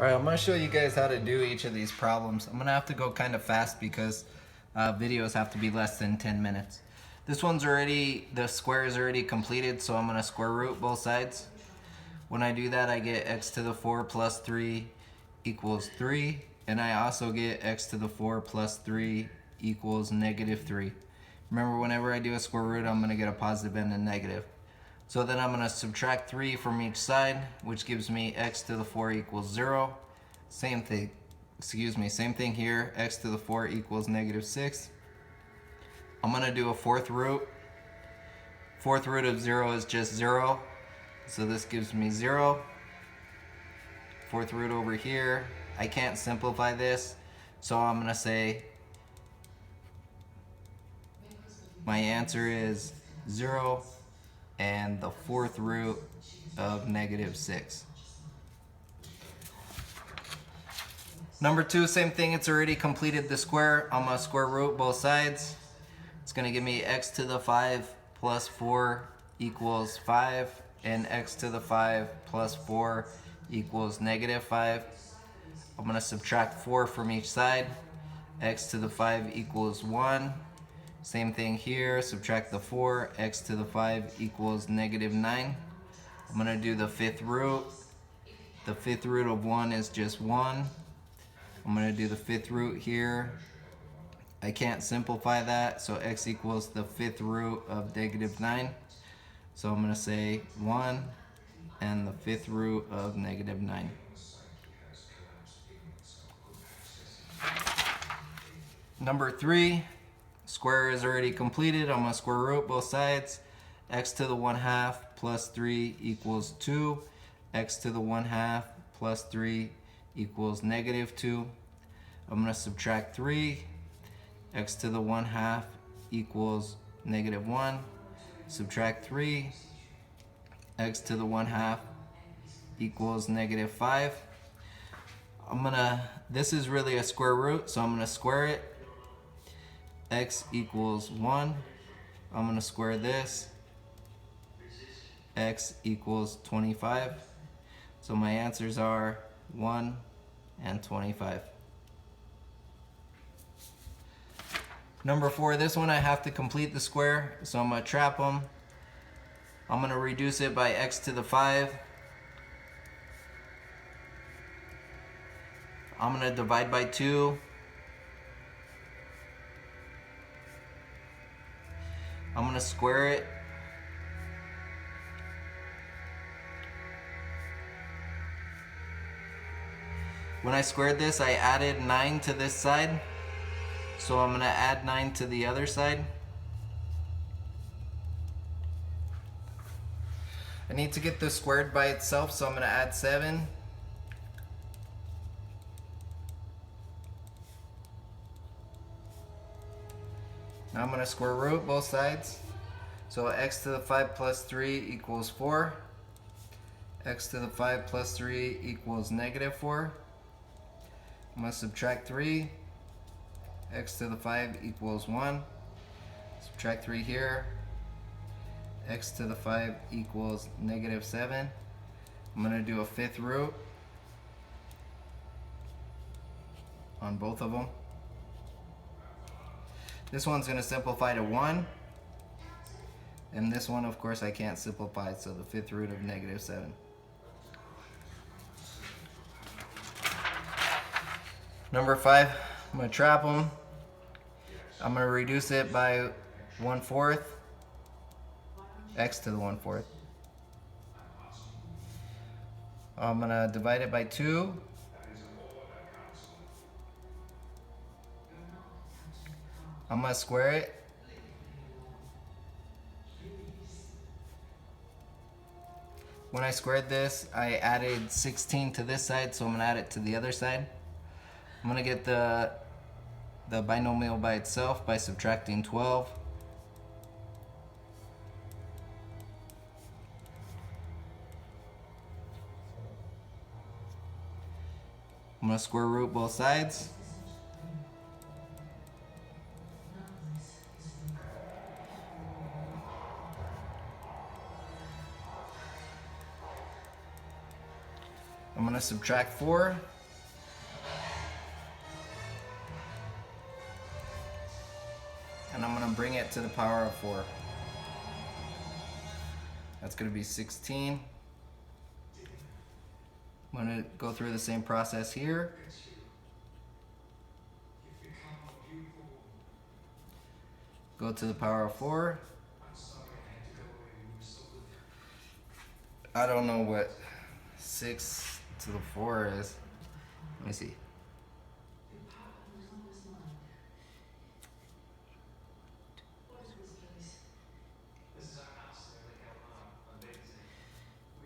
Alright, I'm going to show you guys how to do each of these problems. I'm going to have to go kind of fast because videos have to be less than 10 minutes. This one's already, the square is already completed, so I'm going to square root both sides. When I do that, I get x to the 4 plus 3 equals 3. And I also get x to the 4 plus 3 equals negative 3. Remember, whenever I do a square root, I'm going to get a positive and a negative. So then I'm going to subtract 3 from each side, which gives me x to the 4 equals 0. Same thing here, x to the 4 equals negative 6. I'm going to do a fourth root. Fourth root of 0 is just 0. So this gives me 0. Fourth root over here. I can't simplify this, so I'm going to say my answer is 0 and the fourth root of negative 6. Number 2, same thing, it's already completed the square. I'm going to square root both sides. It's going to give me x to the 5 plus 4 equals 5, and x to the 5 plus 4 equals negative 5. I'm going to subtract 4 from each side. X to the 5 equals 1. Same thing here, subtract the 4, x to the 5 equals negative 9. I'm going to do the fifth root. The fifth root of 1 is just 1. I'm going to do the fifth root here. I can't simplify that, so x equals the fifth root of negative 9. So I'm going to say 1 and the fifth root of negative 9. Number 3, square is already completed. I'm going to square root both sides. X to the 1/2 plus 3 equals 2. X to the 1/2 plus 3 equals negative 2. I'm going to subtract 3. X to the 1/2 equals negative 1. Subtract 3. X to the 1/2 equals negative 5. This is really a square root, so I'm going to square it. X equals 1. I'm going to square this. X equals 25. So my answers are 1 and 25. Number 4, this one I have to complete the square, so I'm going to trap them. I'm going to reduce it by x to the 5. I'm going to divide by 2. I'm going to square it. When I squared this, I added 9 to this side. So I'm going to add 9 to the other side. I need to get this squared by itself, so I'm going to add 7. Now I'm going to square root both sides. So x to the 5 plus 3 equals 4. X to the 5 plus 3 equals negative 4. I'm going to subtract 3. X to the 5 equals 1. Subtract 3 here. X to the 5 equals negative 7. I'm going to do a fifth root on both of them. This one's going to simplify to 1. And this one, of course, I can't simplify, so the fifth root of negative 7. Number 5, I'm going to trap them. I'm going to reduce it by 1/4. X to the 1/4. I'm going to divide it by 2. I'm going to square it. When I squared this, I added 16 to this side, so I'm going to add it to the other side. I'm going to get the binomial by itself by subtracting 12. I'm going to square root both sides. I'm going to subtract 4. to bring it to the power of 4. That's going to be 16. I'm going to go through the same process here. Go to the power of 4. I don't know what 6 to the 4 is. Let me see.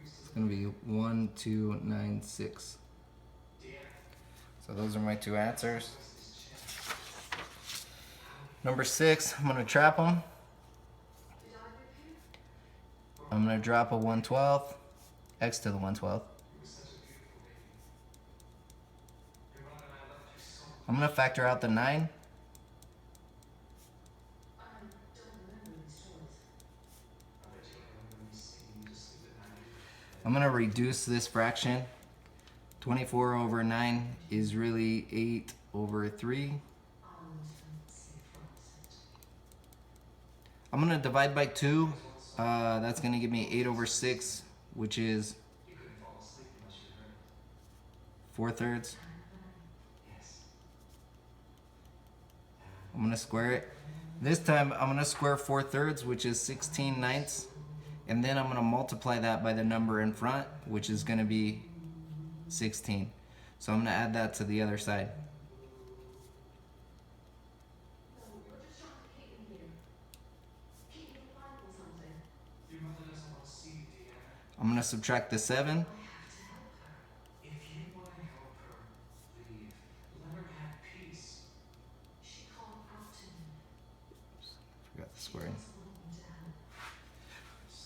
It's going to be 1, 2, 9, 6. So those are my 2 answers. Number 6, I'm going to trap them. I'm going to drop a 1/12, x to the 1/12. I'm going to factor out the 9. I'm going to reduce this fraction. 24 over 9 is really 8 over 3. I'm going to divide by 2. That's going to give me 8 over 6, which is 4/3. I'm going to square it. This time I'm going to square 4/3, which is 16/9. And then I'm going to multiply that by the number in front, which is going to be 16. So I'm going to add that to the other side. I'm going to subtract the 7. Forgot the squaring.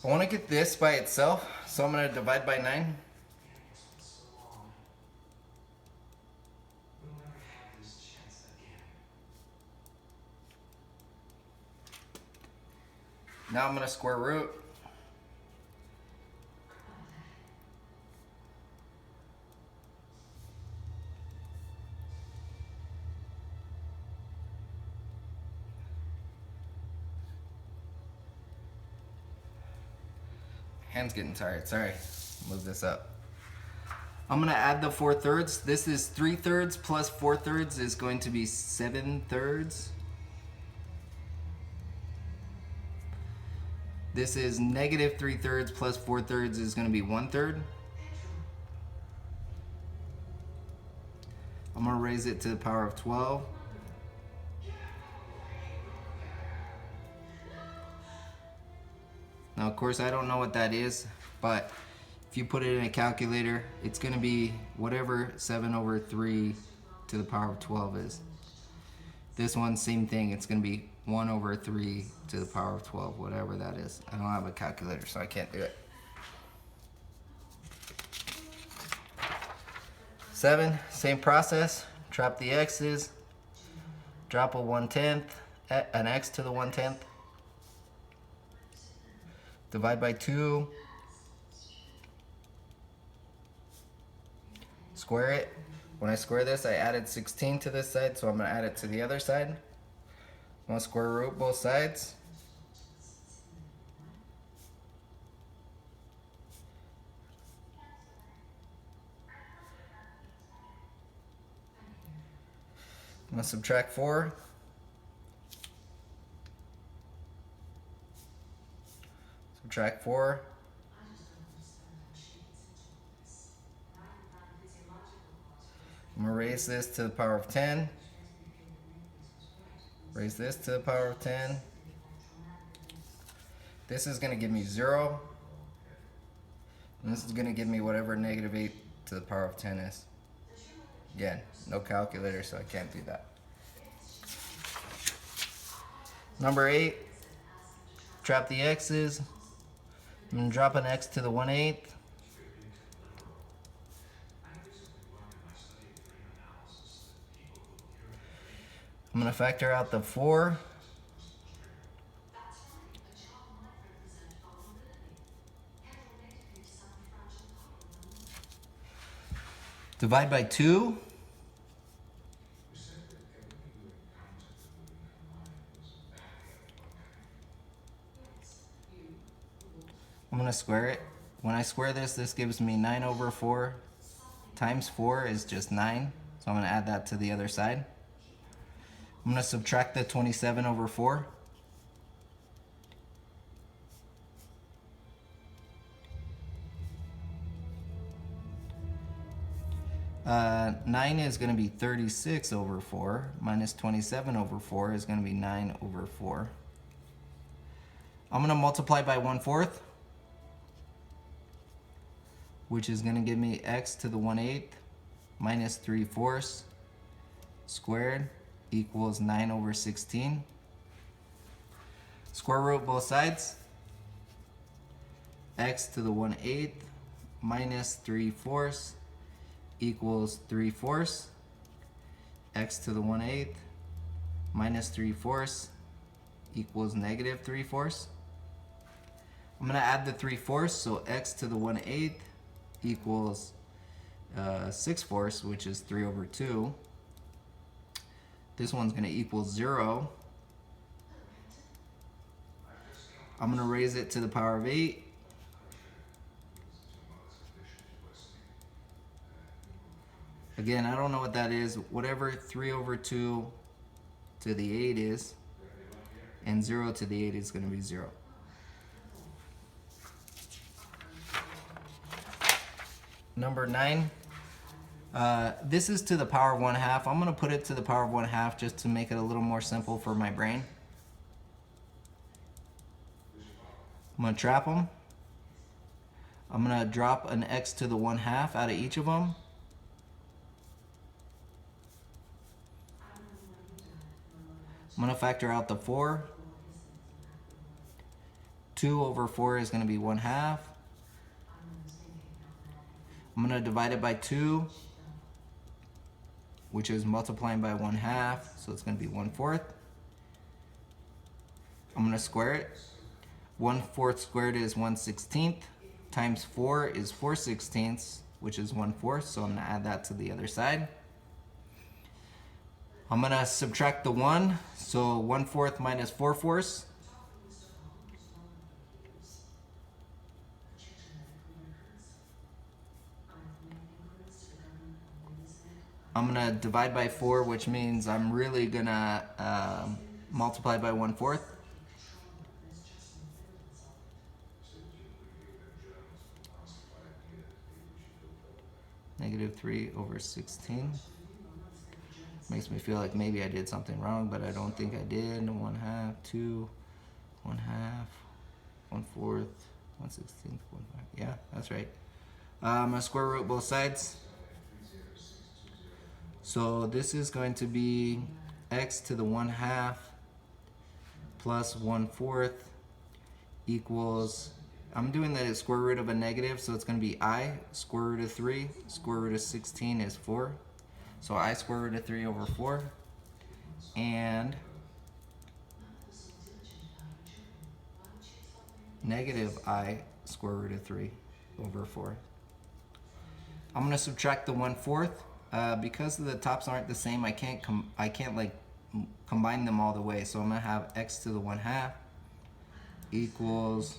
I want to get this by itself, so I'm going to divide by 9. Now I'm going to square root. Hand's getting tired, sorry. Move this up. I'm going to add the 4/3. This is 3/3 plus 4/3 is going to be 7/3. This is negative 3/3 plus 4/3 is going to be 1/3. I'm going to raise it to the power of 12. Now, of course, I don't know what that is, but if you put it in a calculator, it's going to be whatever 7 over 3 to the power of 12 is. This one, same thing. It's going to be 1 over 3 to the power of 12, whatever that is. I don't have a calculator, so I can't do it. 7, same process. Drop the x's. Drop a 1/10, an x to the 1/10. Divide by 2. Square it. When I square this, I added 16 to this side, so I'm going to add it to the other side. I'm going to square root both sides. I'm going to subtract 4. Subtract 4. I'm going to raise this to the power of 10. Raise this to the power of 10. This is going to give me 0. And this is going to give me whatever negative 8 to the power of 10 is. Again, no calculator, so I can't do that. Number 8. Trap the x's. I'm going to drop an x to the 1/8. I'm going to factor out the 4. Divide by 2. gonna square it. When I square this, this gives me 9 over 4 times 4 is just 9. So I'm gonna add that to the other side. I'm gonna subtract the 27 over 4. Uh, 9 is going to be 36 over 4 minus 27 over 4 is going to be 9 over 4. I'm going to multiply by 1/4, which is going to give me x to the 1/8 minus 3/4 squared equals 9 over 16. Square root both sides. X to the 1/8 minus 3/4 equals 3/4. X to the 1/8 minus 3/4 equals negative 3/4. I'm going to add the 3/4, so x to the 1/8 equals 6/4, which is 3 over 2. This one's going to equal 0. I'm going to raise it to the power of 8. Again, I don't know what that is. Whatever 3 over 2 to the 8 is, and 0 to the 8 is going to be 0. Number 9. This is to the power of 1/2. I'm going to put it to the power of 1/2 just to make it a little more simple for my brain. I'm going to trap them. I'm going to drop an x to the 1/2 out of each of them. I'm going to factor out the 4. 2 over 4 is going to be 1/2. I'm going to divide it by 2, which is multiplying by 1/2, so it's going to be 1/4. I'm going to square it. 1/4 squared is 1/16 times 4 is 4/16, which is 1/4, so I'm going to add that to the other side. I'm going to subtract the 1, so 1/4 minus 4/4. I'm going to divide by 4, which means I'm really going to multiply by 1/4. Negative 3 over 16. Makes me feel like maybe I did something wrong, but I don't think I did. 1/2, 2, 1/2, 1/4, 1/16, 1/5. Yeah, that's right. I'm going to square root both sides. So this is going to be x to the 1/2 plus 1/4 equals, I'm doing the square root of a negative, so it's going to be I square root of 3. Square root of 16 is 4. So I square root of 3 over 4. And negative I square root of 3 over 4. I'm going to subtract the 1/4. Because the tops aren't the same, I can't like combine them all the way. So I'm going to have x to the 1/2 equals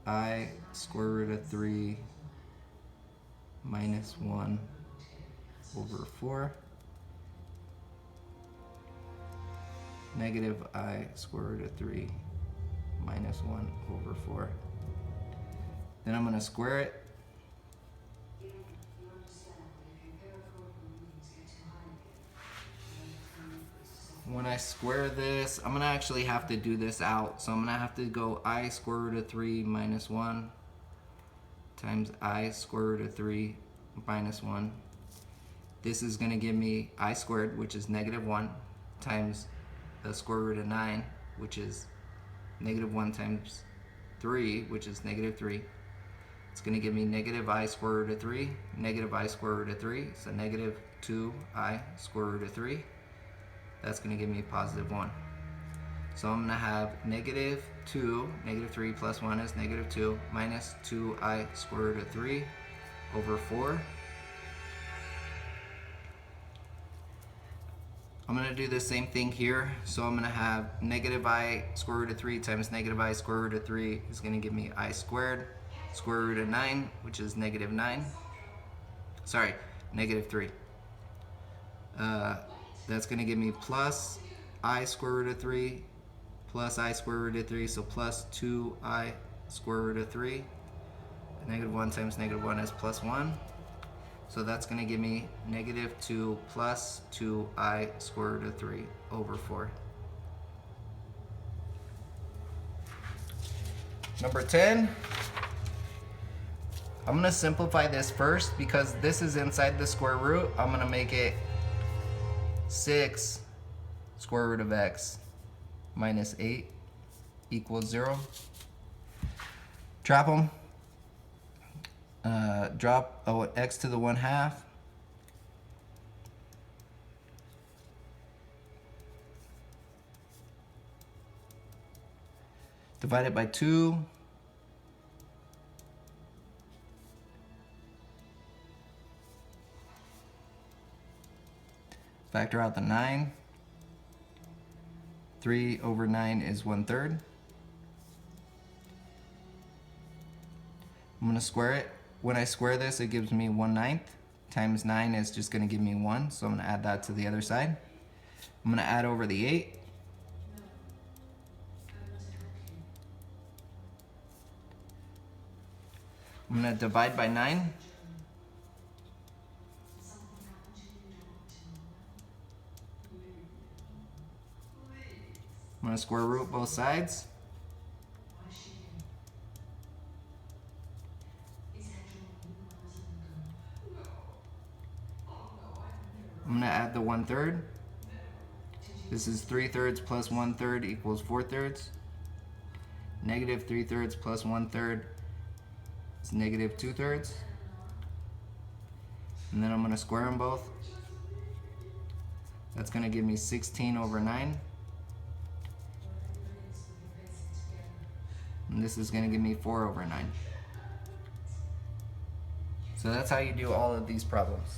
I square root of 3 minus 1 over 4. Negative I square root of 3 minus 1 over 4. Then I'm going to square it. When I square this, I'm going to actually have to do this out. So I'm going to have to go I square root of 3 minus 1 times I square root of 3 minus 1. This is going to give me I squared, which is negative 1, times the square root of 9, which is negative 1 times 3, which is negative 3. It's going to give me negative I square root of 3, negative I square root of 3, so negative 2I square root of 3. That's going to give me positive 1. So I'm going to have negative 2, negative 3 plus 1 is negative 2, minus 2I square root of 3 over 4. I'm going to do the same thing here. So I'm going to have negative I square root of 3 times negative I square root of 3 is going to give me I squared square root of 9, which is negative 9. Sorry, negative 3. That's going to give me plus I square root of 3 plus I square root of 3, so plus 2I square root of 3. Negative 1 times negative 1 is plus 1. So that's going to give me negative 2 plus 2I square root of 3 over 4. Number 10. I'm going to simplify this first because this is inside the square root. I'm going to make it 6 square root of x minus 8 equals 0. Drop them. Drop x to the 1/2. Divide it by 2. Factor out the 9. 3 over 9 is 1/3. I'm going to square it. When I square this, it gives me 1/9 times 9 is just going to give me 1. So I'm going to add that to the other side. I'm going to add over the 8. I'm going to divide by 9. I'm going to square root both sides. I'm going to add the 1/3. This is 3/3 plus 1/3 equals 4/3. Negative 3/3 plus 1/3 is negative 2/3. And then I'm going to square them both. That's going to give me 16 over 9. And this is going to give me 4 over 9. So that's how you do all of these problems.